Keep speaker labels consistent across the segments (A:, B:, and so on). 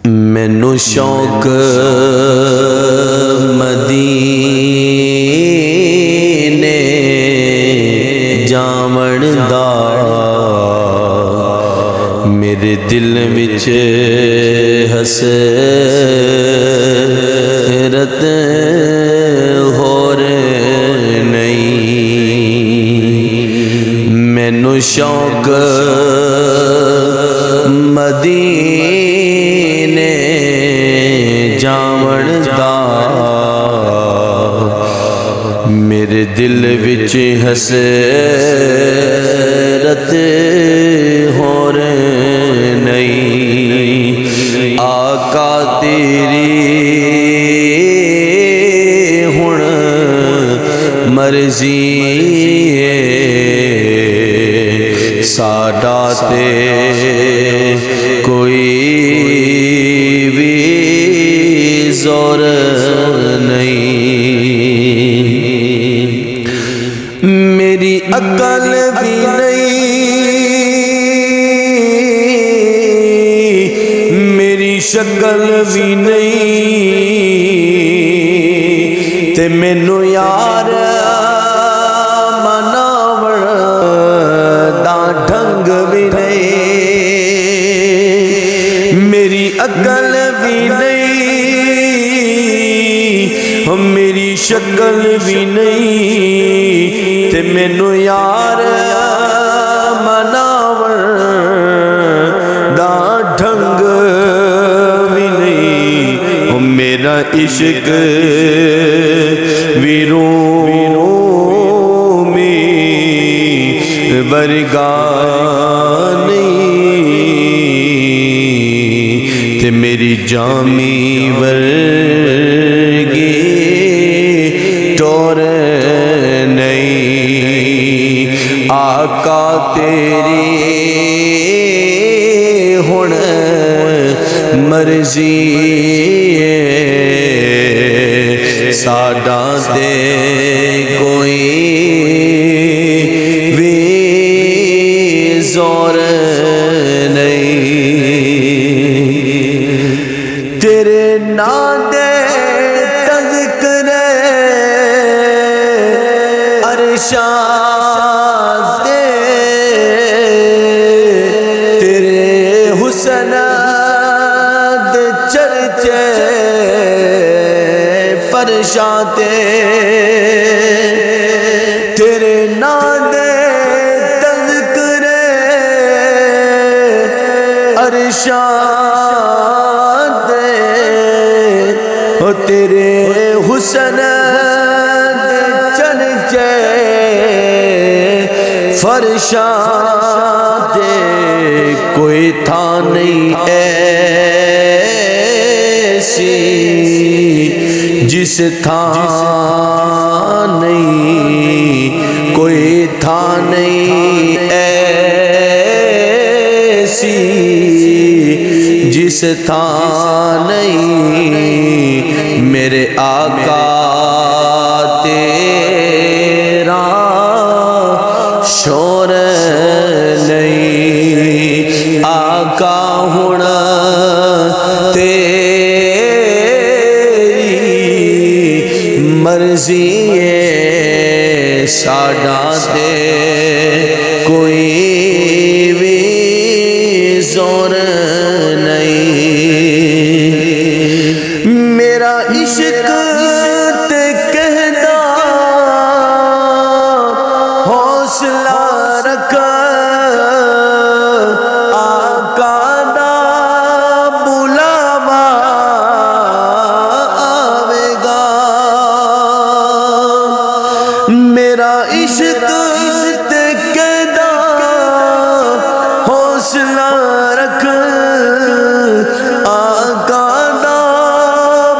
A: مینوں شوق مدینے جاون دا میرے دل وچ حسرت ہور نہیں مینوں شوق مدینے جاون دا میرے دل وچ حسرت ہور نہیں آقا تیری ہن مرضی ساڈا تے کوئی بھی زور نہیں میری عقل بھی نہیں میری شکل بھی نہیں تے مینوں یار مناون دا ڈھنگ بھی نہیں میری عقل بھی نہیں میری شکل بھی نہیں تے مینوں یار مناون دا ڈھنگ بھی نہیں میرا عشق ویروں میں ورگا نہیں تے میری جامی ورگی ٹور نہیں آقا تیری ہن مرضی ساڈا تے کوئی بھی زور نہیں تیرے نام دے تذکرے ارشاد دے تیرے حسن دے چرچے فرشاتے تیرے نام دے تذکرے ارشاد دے او تیرے حسن دے چرچے فرشاں دے کوئی تھا نہیں ایسی جس تھا نہیں کوئی تھا نہیں ایسی جس تھا نہیں میرے آقا تیرا شور نہیں آقا ہن تیری مرضی ساڈا تے کوئی بھی زور نہیں میرا عشق تے کہدا حوصلہ رکھ آقا دا بلاوا آوے گا میرا عشق تے کہدا حوصلہ رکھ آقا دا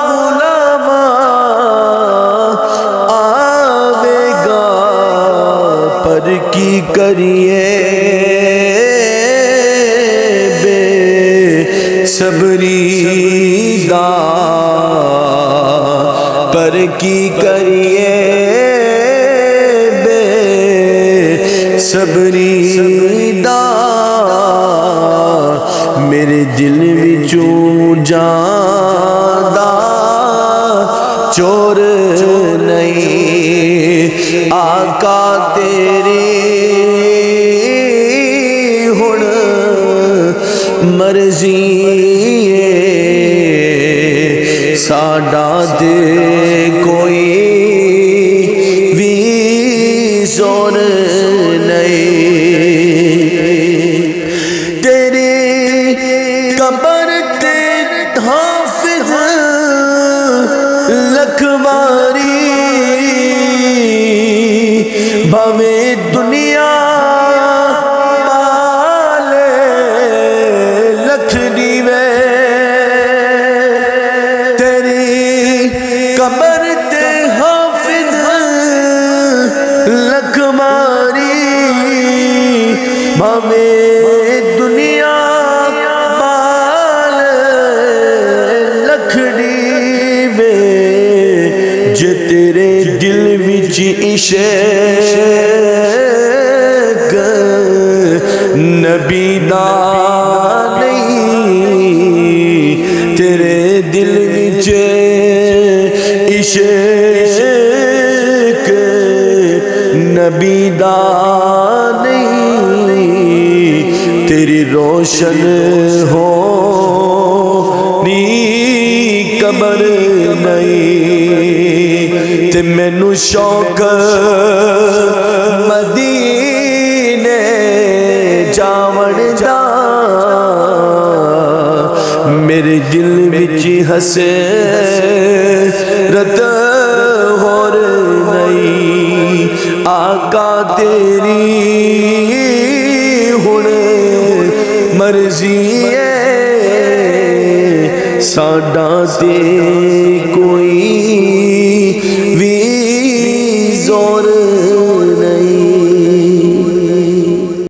A: بلاوا آوے گا پر کی کریے بے صبری دا پر کی کریے بے صبری دا میرے دل وچوں جاندا چور نہیں آقا تیری ہن مرضی ہے ساڈا تے کوئی بھی زور نہیں تیری قبر تے حافظ لکھواری بھوے دنیا والے لکھ دیوے تیری قبر تے حافظ لکھواری بھوے دنیا والے لکھ دیوے جے تیرے دل وچ عشق نبی دا نہیں تیرے دل وچ عشق نبی دا نہیں تیری روشن ہو نی قبر نہیں تے مینوں شوق مدینے جاون دا میرے دل وچ حسرت ہور نہیں آقا تیری ہن مرضی ہے ساڈا تے کوئی